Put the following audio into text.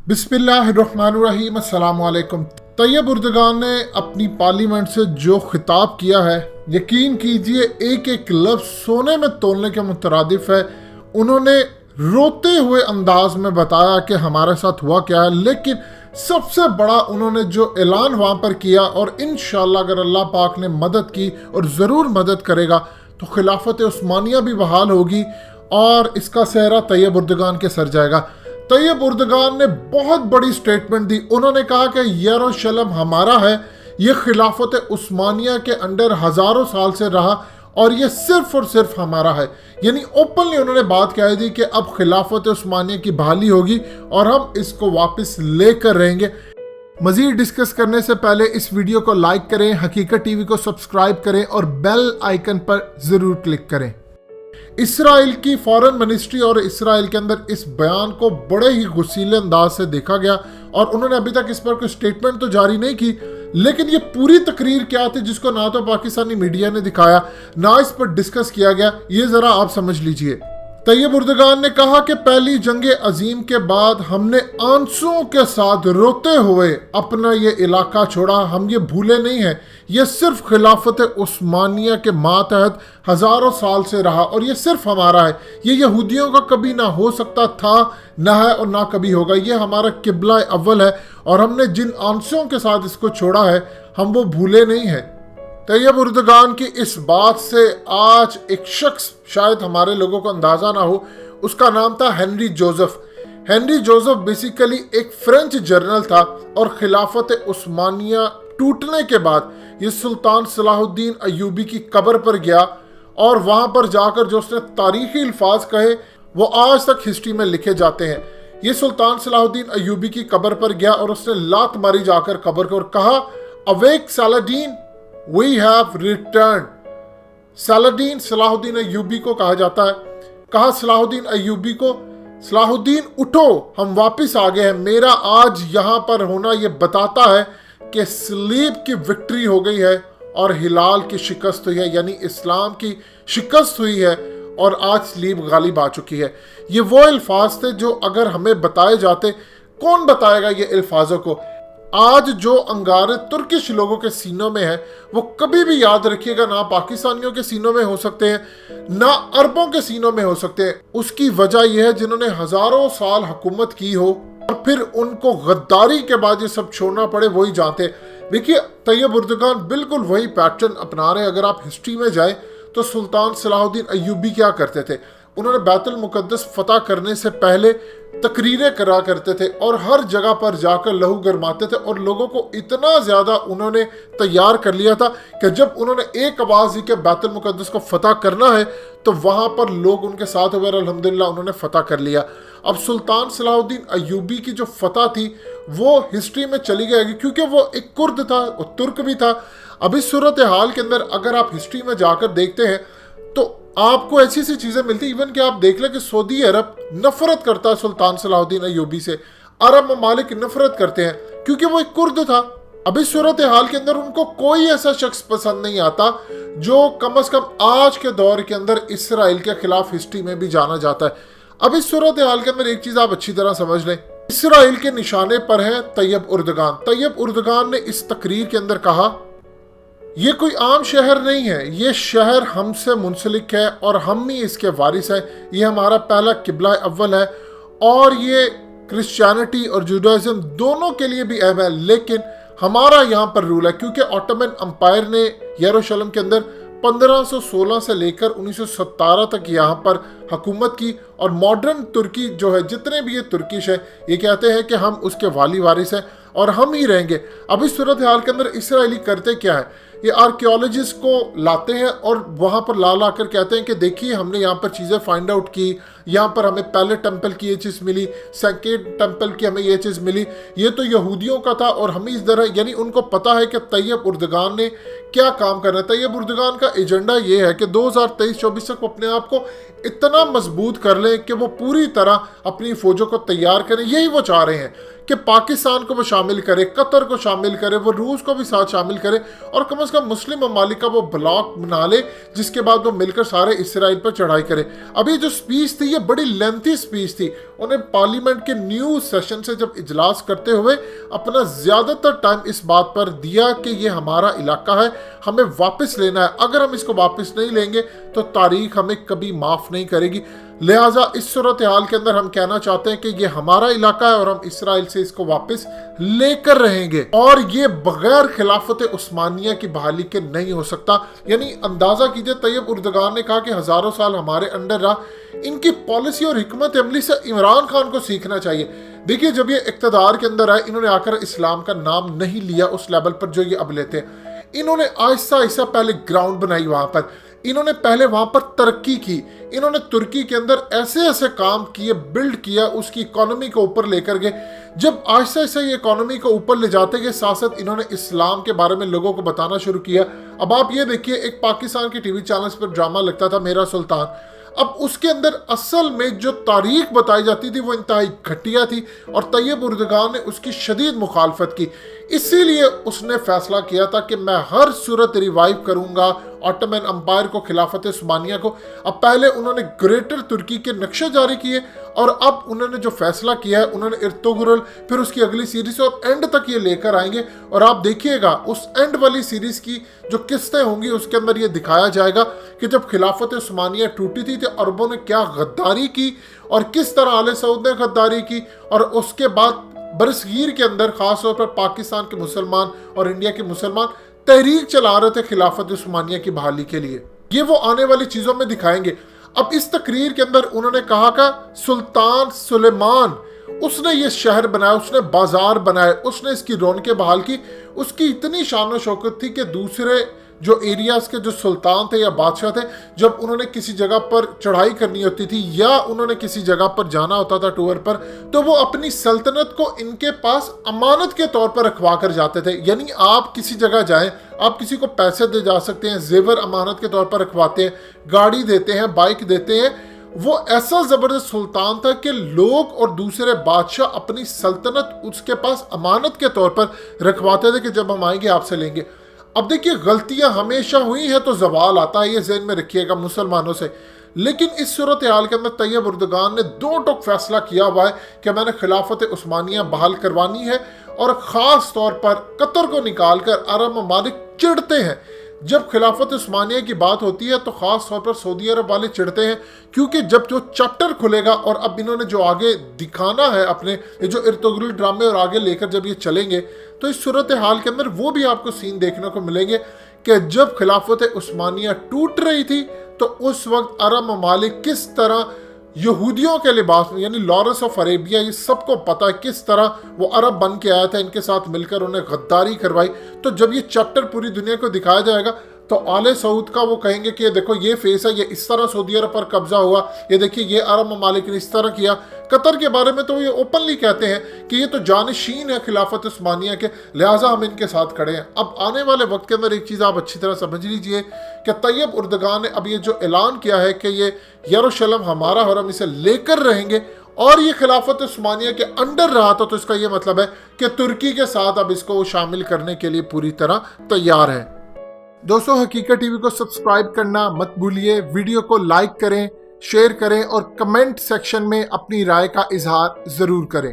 बिस्मिल्लाहिर्रहमानिर्रहीम अस्सलाम वालेकुम। तैयब उर्दगान ने अपनी पार्लियामेंट से जो खिताब किया है, यकीन कीजिए एक एक लफ्ज़ सोने में तोलने के मुतरादिफ है। उन्होंने रोते हुए अंदाज में बताया कि हमारे साथ हुआ क्या है, लेकिन सबसे बड़ा उन्होंने जो ऐलान वहाँ पर किया, और इंशाअल्लाह अगर अल्लाह पाक ने मदद की और ज़रूर मदद करेगा तो खिलाफत उस्मानिया भी बहाल होगी और इसका सेहरा तैयब उर्दगान के सर जाएगा। तैयब उर्दगान ने बहुत बड़ी स्टेटमेंट दी। उन्होंने कहा कि यरूशलेम हमारा है, ये खिलाफत उस्मानिया के अंडर हज़ारों साल से रहा और ये सिर्फ और सिर्फ हमारा है। यानी ओपनली उन्होंने बात कह दी कि अब खिलाफत उस्मानिया की बहाली होगी और हम इसको वापस लेकर रहेंगे। मज़ीद डिस्कस करने से पहले इस वीडियो को लाइक करें, हकीकत टीवी को सब्सक्राइब करें और बेल आइकन पर ज़रूर क्लिक करें। इसराइल की फॉरेन मिनिस्ट्री और इसराइल के अंदर इस बयान को बड़े ही गुस्सीले अंदाज से देखा गया और उन्होंने अभी तक इस पर कोई स्टेटमेंट तो जारी नहीं की, लेकिन ये पूरी तकरीर क्या थी जिसको ना तो पाकिस्तानी मीडिया ने दिखाया ना इस पर डिस्कस किया गया, ये ज़रा आप समझ लीजिए। तैयब उर्दगान ने कहा कि पहली जंग अजीम के बाद हमने आंसुओं के साथ रोते हुए अपना ये इलाका छोड़ा, हम ये भूले नहीं हैं। ये सिर्फ खिलाफत उस्मानिया के मातहत हज़ारों साल से रहा और ये सिर्फ हमारा है। ये यहूदियों का कभी ना हो सकता था, ना है और ना कभी होगा। ये हमारा किबला अव्वल है और हमने जिन आंसुओं के साथ इसको छोड़ा है हम वो भूले नहीं हैं। तैयब उर्दगान की इस बात से आज एक शख्स, शायद हमारे लोगों को अंदाज़ा ना हो, उसका नाम था Henry Joseph. Henry Joseph basically एक फ्रेंच जर्नल था और खिलाफत उस्मानिया टूटने के बाद ये सुल्तान सलाहुद्दीन अय्यूबी की कब्र पर गया और वहाँ पर जाकर जो उसने तारीखी अल्फाज कहे वो आज तक हिस्ट्री में लिखे जाते हैं। ये सुल्तान सलाहुद्दीन अय्यूबी की कब्र पर गया और उसने लात मारी जाकर कब्र को और कहा, awake Salahuddin, We have returned। Salahuddin Salahuddin Ayyubi को कहा जाता है। कहा सलाहुद्दीन अय्यूबी को, सलाहुद्दीन उठो, हम वापस आ गए हैं। मेरा आज यहाँ पर होना ये बताता है कि सलीब की विक्ट्री हो गई है और हिलाल की शिकस्त हुई है, यानी इस्लाम की शिकस्त हुई है और आज सलीब गालिब आ चुकी है। ये वो अल्फाज थे जो अगर हमें बताए जाते, कौन बताएगा ये अल्फाजों को। आज जो अंगारे तुर्किश लोगों के सीनों में है वो कभी भी याद रखिएगा ना पाकिस्तानियों के सीनों में हो सकते हैं ना अरबों के सीनों में हो सकते हैं। उसकी वजह यह है जिन्होंने हजारों साल हुकूमत की हो और फिर उनको गद्दारी के बाद ये सब छोड़ना पड़े, वही जानते हैं। देखिए तैयब उर्दगान बिल्कुल वही पैटर्न अपना रहे। अगर आप हिस्ट्री में जाए तो सुल्तान सलाहुद्दीन अय्यूबी क्या करते थे, उन्होंने बैतुल मुकद्दस फतह करने से पहले तकरीरें करा करते थे और हर जगह पर जाकर लहू गरमाते थे और लोगों को इतना ज़्यादा उन्होंने तैयार कर लिया था कि जब उन्होंने एक आवाज़ दी कि बैतुल मुकद्दस को फतह करना है तो वहाँ पर लोग उनके साथ हुए, अल्हम्दुलिल्लाह उन्होंने फतह कर लिया। अब सुल्तान सलाहुद्दीन अय्यूबी की जो फतह थी वो हिस्ट्री में चली गई क्योंकि वो एक कुर्द था, वो तुर्क भी था। अब इस सूरत हाल के अंदर अगर आप हिस्ट्री में जाकर देखते हैं तो आपको ऐसी ऐसी चीज़ें मिलती, इवन कि आप देख लें कि सऊदी अरब नफरत करता है सुल्तान सलाहुद्दीन अय्यूबी से। अरब ममालिक नफरत करते हैं क्योंकि वो एक कुर्द था। अब इस सूरत हाल के अंदर उनको कोई ऐसा शख्स पसंद नहीं आता जो कम अज़ कम आज के दौर के अंदर इसराइल के खिलाफ हिस्ट्री में भी जाना जाता है। अब इस सूरत हाल के अंदर एक चीज़ आप अच्छी तरह समझ लें, इसराइल के निशाने पर है तैयब उर्दगान। तैयब उर्दगान ने इस तकरीर के अंदर कहा, ये कोई आम शहर नहीं है, ये शहर हमसे मुंसलिक है और हम ही इसके वारिस हैं। ये हमारा पहला किबला अव्वल है और ये क्रिश्चियनिटी और जुडाइज़म दोनों के लिए भी अहम है, लेकिन हमारा यहाँ पर रूल है क्योंकि ऑटोमन एम्पायर ने यरूशलेम के अंदर 1516 से लेकर 1917 तक यहाँ पर हुकूमत की और मॉडर्न तुर्की जो है, जितने भी ये तुर्किश है, ये कहते हैं कि हम उसके वाली वारिस हैं और हम ही रहेंगे। अब इस सूरत हाल के अंदर इसराइली करते क्या है, ये आर्कियोलॉजिस्ट को लाते हैं और वहाँ पर ला कर कहते हैं कि देखिए हमने यहाँ पर चीज़ें फाइंड आउट की, यहाँ पर हमें पहले टेम्पल की ये चीज़ मिली, सेकेंड टेम्पल की हमें ये चीज़ मिली, ये तो यहूदियों का था और हम इस तरह, यानी उनको पता है कि तैयब उर्दगान ने क्या काम करना है। तैयब उर्दगान का एजेंडा ये है कि 2023-24 तक अपने आप को इतना मजबूत कर लें कि वो पूरी तरह अपनी फौजों को तैयार करें। यही वो चाह रहे हैं کہ پاکستان کو وہ شامل کرے, قطر کو شامل کرے, وہ روس کو بھی ساتھ شامل کرے, اور کم از کم مسلم ممالک کا وہ بلاک بنا لے, جس کے بعد وہ مل کر سارے اسرائیل پر چڑھائی کرے. ابھی جو سپیچ تھی یہ بڑی لینتھی سپیچ تھی. انہیں پارلیمنٹ کے نیو سیشن سے جب اجلاس کرتے ہوئے اپنا زیادہ تر ٹائم اس بات پر دیا کہ یہ ہمارا علاقہ ہے, ہمیں واپس لینا ہے, اگر ہم اس کو واپس نہیں لیں گے تو تاریخ ہمیں کبھی معاف نہیں کرے گی. لہٰذا اس صورتحال کے اندر ہم کہنا چاہتے ہیں کہ یہ ہمارا علاقہ ہے اور ہم اسرائیل سے اس کو واپس لے کر رہیں گے, اور یہ بغیر خلافت عثمانیہ کی بحالی کے نہیں ہو سکتا. یعنی اندازہ کیجئے, طیب اردگان نے کہا کہ ہزاروں سال ہمارے انڈر رہا, ان کی پالیسی اور حکمت عملی سے عمران خان کو سیکھنا چاہیے. دیکھیے جب یہ اقتدار کے اندر آئے, انہوں نے آ کر اسلام کا نام نہیں لیا اس لیول پر جو یہ اب لیتے ہیں. انہوں نے آہستہ آہستہ پہلے گراؤنڈ بنائی, وہاں پر انہوں نے پہلے وہاں پر ترقی کی, انہوں نے ترکی کے اندر ایسے ایسے کام کیے, بلڈ کیا, اس کی اکانومی کو اوپر لے کر گئے. جب آہستہ آہستہ یہ اکانومی کو اوپر لے جاتے گئے, ساتھ ساتھ انہوں نے اسلام کے بارے میں لوگوں کو بتانا شروع کیا. اب آپ یہ دیکھیے, ایک پاکستان کے ٹی وی چینلز پر ڈرامہ لگتا تھا میرا سلطان, اب اس کے اندر اصل میں جو تاریخ بتائی جاتی تھی وہ انتہائی گھٹیا تھی, اور طیب اردگان نے اس کی شدید مخالفت کی. اسی لیے اس نے فیصلہ کیا تھا کہ میں ہر صورت ریوائیو کروں گا آٹومن امپائر کو, خلافت عثمانیہ کو. اب پہلے انہوں نے گریٹر ترکی کے نقشے جاری کیے, اور اب انہوں نے جو فیصلہ کیا ہے, انہوں نے ارطغرل, پھر اس کی اگلی سیریز اور اینڈ تک یہ لے کر آئیں گے. اور آپ دیکھیے گا اس اینڈ والی سیریز کی جو قسطیں ہوں گی اس کے اندر یہ دکھایا جائے گا کہ جب خلافت عثمانیہ ٹوٹی تھی تو عربوں نے کیا غداری کی, اور کس طرح آل سعود نے غداری کی, اور اس کے بعد برصغیر کے اندر خاص طور پر پاکستان کے مسلمان اور انڈیا کے مسلمان تحریک چلا رہے تھے خلافت عثمانیہ کی بحالی کے لیے. یہ وہ آنے والی چیزوں میں دکھائیں گے. اب اس تقریر کے اندر انہوں نے کہا کہ سلطان سلیمان, اس نے یہ شہر بنایا, اس نے بازار بنائے, اس نے اس کی رونقیں بحال کی. اس کی اتنی شان و شوکت تھی کہ دوسرے جو ایریاز کے جو سلطان تھے یا بادشاہ تھے, جب انہوں نے کسی جگہ پر چڑھائی کرنی ہوتی تھی یا انہوں نے کسی جگہ پر جانا ہوتا تھا ٹور پر, تو وہ اپنی سلطنت کو ان کے پاس امانت کے طور پر رکھوا کر جاتے تھے. یعنی آپ کسی جگہ جائیں, آپ کسی کو پیسے دے جا سکتے ہیں, زیور امانت کے طور پر رکھواتے ہیں, گاڑی دیتے ہیں, بائک دیتے ہیں. وہ ایسا زبردست سلطان تھا کہ لوگ اور دوسرے بادشاہ اپنی سلطنت اس کے پاس امانت کے طور پر رکھواتے تھے کہ جب ہم آئیں گے آپ سے لیں گے. اب دیکھیے غلطیاں ہمیشہ ہوئی ہیں تو زوال آتا ہے, یہ ذہن میں رکھیے گا مسلمانوں سے. لیکن اس صورتحال کے اندر طیب اردگان نے دو ٹوک فیصلہ کیا ہوا ہے کہ میں نے خلافت عثمانیہ بحال کروانی ہے, اور خاص طور پر قطر کو نکال کر عرب ممالک چڑھتے ہیں. جب خلافت عثمانیہ کی بات ہوتی ہے تو خاص طور پر سعودی عرب والے چڑھتے ہیں, کیونکہ جب جو چیپٹر کھلے گا, اور اب انہوں نے جو آگے دکھانا ہے اپنے جو ارطغرل ڈرامے اور آگے لے کر جب یہ چلیں گے, تو اس صورتحال کے اندر وہ بھی آپ کو سین دیکھنے کو ملیں گے کہ جب خلافت عثمانیہ ٹوٹ رہی تھی تو اس وقت عرب ممالک کس طرح یہودیوں کے لباس میں, یعنی لارنس آف عربیہ, یہ سب کو پتا ہے کس طرح وہ عرب بن کے آیا تھا, ان کے ساتھ مل کر انہیں غداری کروائی. تو جب یہ چیپٹر پوری دنیا کو دکھایا جائے گا تو آل سعود کا وہ کہیں گے کہ دیکھو یہ فیس ہے, یہ اس طرح سعودی عرب پر قبضہ ہوا, یہ دیکھیے یہ عرب ممالک نے اس طرح کیا. قطر کے بارے میں تو یہ اوپنلی کہتے ہیں کہ یہ تو جانشین ہے خلافت عثمانیہ کے, لہٰذا ہم ان کے ساتھ کھڑے ہیں. اب آنے والے وقت کے اندر ایک چیز آپ اچھی طرح سمجھ لیجئے کہ طیب اردگان نے اب یہ جو اعلان کیا ہے کہ یہ یروشلم ہمارا اور ہم اسے لے کر رہیں گے, اور یہ خلافت عثمانیہ کے انڈر رہا تھا, تو اس کا یہ مطلب ہے کہ ترکی کے ساتھ اب اس کو شامل کرنے کے لیے پوری طرح تیار ہے. دوستو, حقیقت ٹی وی کو سبسکرائب کرنا مت بھولیے, ویڈیو کو لائک کریں, شیئر کریں, اور کمنٹ سیکشن میں اپنی رائے کا اظہار ضرور کریں.